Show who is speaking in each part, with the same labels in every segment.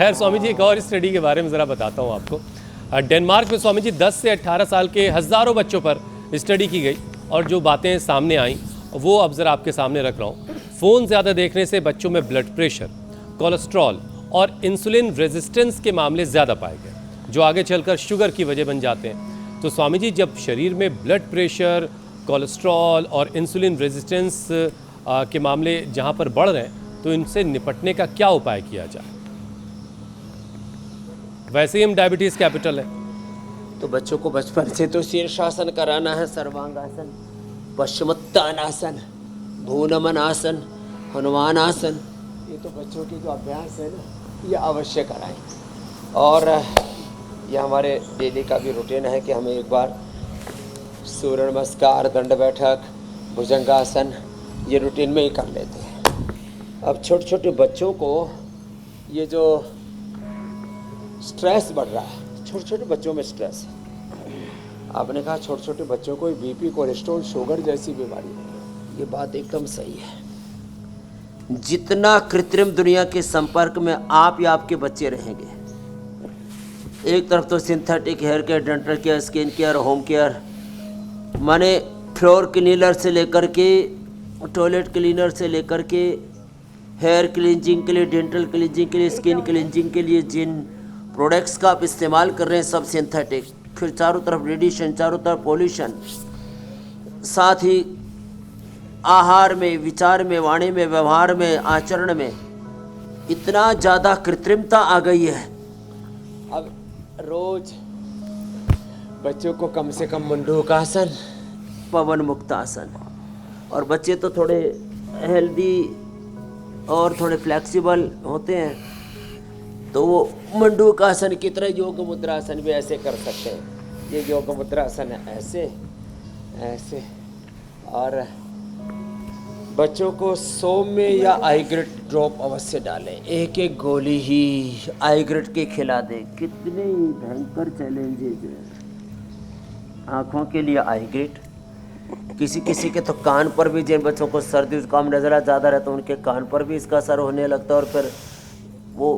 Speaker 1: खैर स्वामी जी, एक और स्टडी के बारे में ज़रा बताता हूँ आपको। डेनमार्क में स्वामी जी 10 से 18 साल के हज़ारों बच्चों पर स्टडी की गई और जो बातें सामने आईं वो अब ज़रा आपके सामने रख रहा हूँ। फ़ोन ज़्यादा देखने से बच्चों में ब्लड प्रेशर, कोलेस्ट्रॉल और इंसुलिन रेजिस्टेंस के मामले ज़्यादा पाए गए, जो आगे चलकर शुगर की वजह बन जाते हैं। तो स्वामी जी, जब शरीर में ब्लड प्रेशर, कोलेस्ट्रॉल और इंसुलिन रेजिस्टेंस के मामले जहाँ पर बढ़ रहे हैं, तो इनसे निपटने का क्या उपाय किया जाए? वैसे ही हम डायबिटीज़ कैपिटल है।
Speaker 2: तो बच्चों को बचपन से तो शीर्षासन कराना है, सर्वांगासन, पश्चिमोत्तानासन, भूनमन आसन, हनुमान आसन। ये तो बच्चों की जो अभ्यास है ना, ये अवश्य कराएं। और ये हमारे डेली का भी रूटीन है कि हमें एक बार सूर्य नमस्कार, दंड बैठक, भुजंगासन ये रूटीन में ही कर लेते हैं। अब छोटे छोटे बच्चों को ये जो स्ट्रेस बढ़ रहा है, छोटे छोटे बच्चों में स्ट्रेस है। आपने कहा छोटे छोटे बच्चों को बीपी, कोलेस्ट्रॉल, शुगर जैसी बीमारी है, ये बात एकदम सही है। जितना कृत्रिम दुनिया के संपर्क में आप या आपके बच्चे रहेंगे, एक तरफ तो synthetic hair care, dental care, skin care, home care, माने फ्लोर क्लीनर से लेकर के टॉयलेट क्लीनर से लेकर के हेयर क्लींजिंग के लिए, डेंटल क्लींजिंग के लिए, स्किन क्लींजिंग के लिए जिन प्रोडक्ट्स का आप इस्तेमाल कर रहे हैं सब सिंथेटिक, फिर चारों तरफ रेडिएशन, चारों तरफ पोल्यूशन, साथ ही आहार में, विचार में, वाणी में, व्यवहार में, आचरण में इतना ज़्यादा कृत्रिमता आ गई है। अब रोज बच्चों को कम से कम मंडूकासन, पवन मुक्तासन, और बच्चे तो थोड़े हेल्दी और थोड़े फ्लेक्सिबल होते हैं, तो वो मंडूकासन की तरह योग मुद्रासन भी ऐसे कर सकते हैं। ये योग मुद्रासन है, ऐसे ऐसे। और बच्चों को सौम्य या आइग्रेट ड्रॉप अवश्य डालें, एक एक गोली ही आइग्रेट के खिला दें। कितने भयंकर चैलेंजेज हैं आँखों के लिए आइग्रेट। किसी किसी के तो कान पर भी, जिन बच्चों को सर्दी जुकाम नज़ला ज़्यादा रहता है, उनके कान पर भी इसका असर होने लगता है। और फिर वो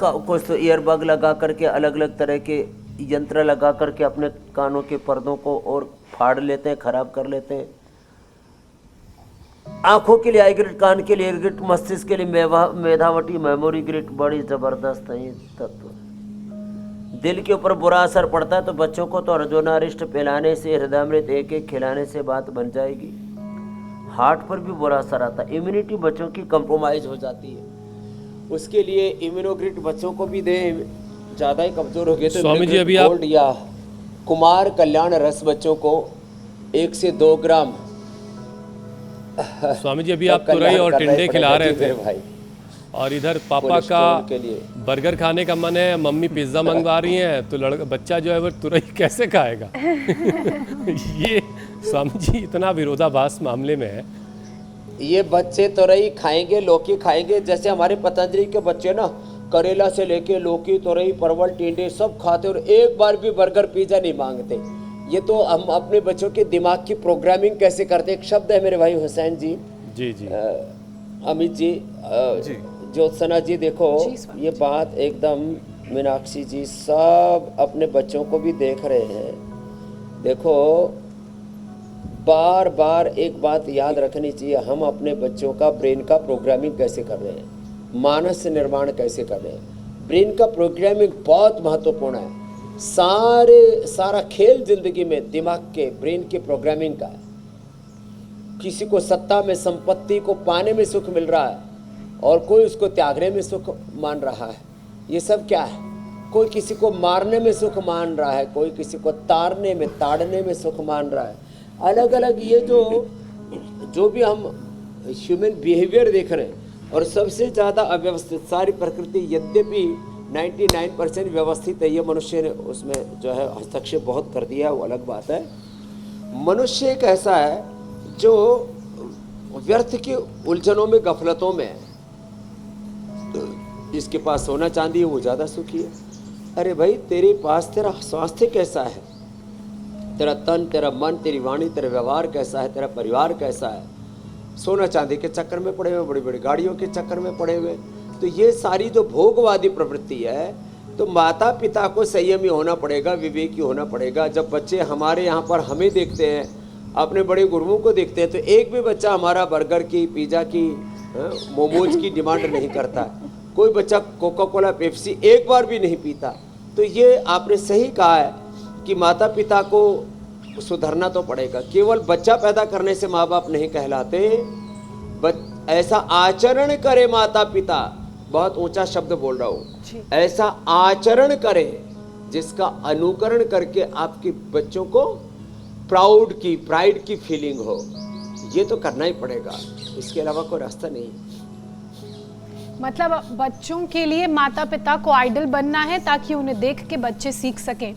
Speaker 2: कुछ तो ईयरबग लगा करके, अलग अलग तरह के यंत्र लगा करके अपने कानों के पर्दों को और फाड़ लेते हैं, ख़राब कर लेते हैं। आँखों के लिए आइग्रेट, कान के लिए आइग्रेट, मस्तिष्क के लिए मेधावटी मेमोरी ग्रिट, बड़ी ज़बरदस्त है ये तत्व। दिल के ऊपर बुरा असर पड़ता है तो बच्चों को तो अर्जुनारिष्ट पिलाने से, हृदयामृत एक एक खिलाने से बात बन जाएगी। हार्ट पर भी बुरा असर आता है, इम्यूनिटी बच्चों की कंप्रोमाइज़ हो जाती है। उसके लिए इम्यूनोग्रिट बच्चों को भी दें। ज़्यादा ही कमज़ोर हो गए तो
Speaker 1: स्वामी जी अभी आप
Speaker 2: या कुमार कल्याण रस बच्चों को 1 से 2 ग्राम।
Speaker 1: स्वामी जी अभी आप तुरई और टिंडे खिला रहे थे
Speaker 2: भाई,
Speaker 1: और इधर पापा का बर्गर खाने का मन है, मम्मी पिज्ज़ा मंगवा रही हैं, तो बच्चा जो है वो तुरई कैसे खाएगा? ये स्वामी जी इतना विरोधाभास मामले में है।
Speaker 2: ये बच्चे तुरई खाएंगे, लौकी खाएंगे, जैसे हमारे पतंजलि के बच्चे ना करेला से लेके लौकी, तुरई, परवल, टिंडे सब खाते और एक बार भी बर्गर पिज्ज़ा नहीं मांगते। ये तो हम अपने बच्चों के दिमाग की प्रोग्रामिंग कैसे करते। एक शब्द है मेरे भाई हुसैन जी,
Speaker 1: जी जी,
Speaker 2: अमित जी, ज्योत्सना जी, देखो ये बात एकदम, मीनाक्षी जी, सब अपने बच्चों को भी देख रहे हैं। देखो बार बार एक बात याद रखनी चाहिए, हम अपने बच्चों का ब्रेन का प्रोग्रामिंग कैसे कर रहे हैं, मानस निर्माण कैसे कर रहे हैं। ब्रेन का प्रोग्रामिंग बहुत महत्वपूर्ण है। सारा खेल जिंदगी में दिमाग के, ब्रेन के प्रोग्रामिंग का है। किसी को सत्ता में, संपत्ति को पाने में सुख मिल रहा है और कोई उसको त्यागने में सुख मान रहा है। ये सब क्या है? कोई किसी को मारने में सुख मान रहा है, कोई किसी को ताड़ने में सुख मान रहा है। अलग अलग ये जो भी हम ह्यूमन बिहेवियर देख रहे हैं, और सबसे ज़्यादा अव्यवस्थित सारी प्रकृति, यद्यपि 99% व्यवस्थित है, ये मनुष्य ने उसमें जो है हस्तक्षेप बहुत कर दिया है, वो अलग बात है। मनुष्य एक ऐसा है जो व्यर्थ की उलझनों में, गफलतों में है। जिसके पास सोना चांदी है वो ज़्यादा सुखी है। अरे भाई, तेरे पास तेरा स्वास्थ्य कैसा है, तेरा तन, तेरा मन, तेरी वाणी, तेरा व्यवहार कैसा है, तेरा परिवार कैसा है। सोना चांदी के चक्कर में पड़े हुए, बड़ी बड़ी गाड़ियों के चक्कर में पड़े हुए, तो ये सारी जो भोगवादी प्रवृत्ति है, तो माता पिता को संयमी होना पड़ेगा, विवेकी होना पड़ेगा। जब बच्चे हमारे यहाँ पर हमें देखते हैं, अपने बड़े गुरुओं को देखते हैं, तो एक भी बच्चा हमारा बर्गर की, पिज़्ज़ा की, मोमोज की डिमांड नहीं करता। कोई बच्चा कोका कोला, पेप्सी एक बार भी नहीं पीता। तो ये आपने सही कहा है कि माता पिता को सुधरना तो पड़ेगा। केवल बच्चा पैदा करने से माँ बाप नहीं कहलाते, ऐसा आचरण करे माता पिता, बहुत ऊंचा शब्द बोल रहा हूँ, ऐसा आचरण करे जिसका अनुकरण करके आपके बच्चों को प्राइड की फीलिंग हो। ये तो करना ही पड़ेगा, इसके अलावा कोई रास्ता नहीं।
Speaker 3: मतलब बच्चों के लिए माता पिता को आइडल बनना है ताकि उन्हें देख के बच्चे सीख सकें।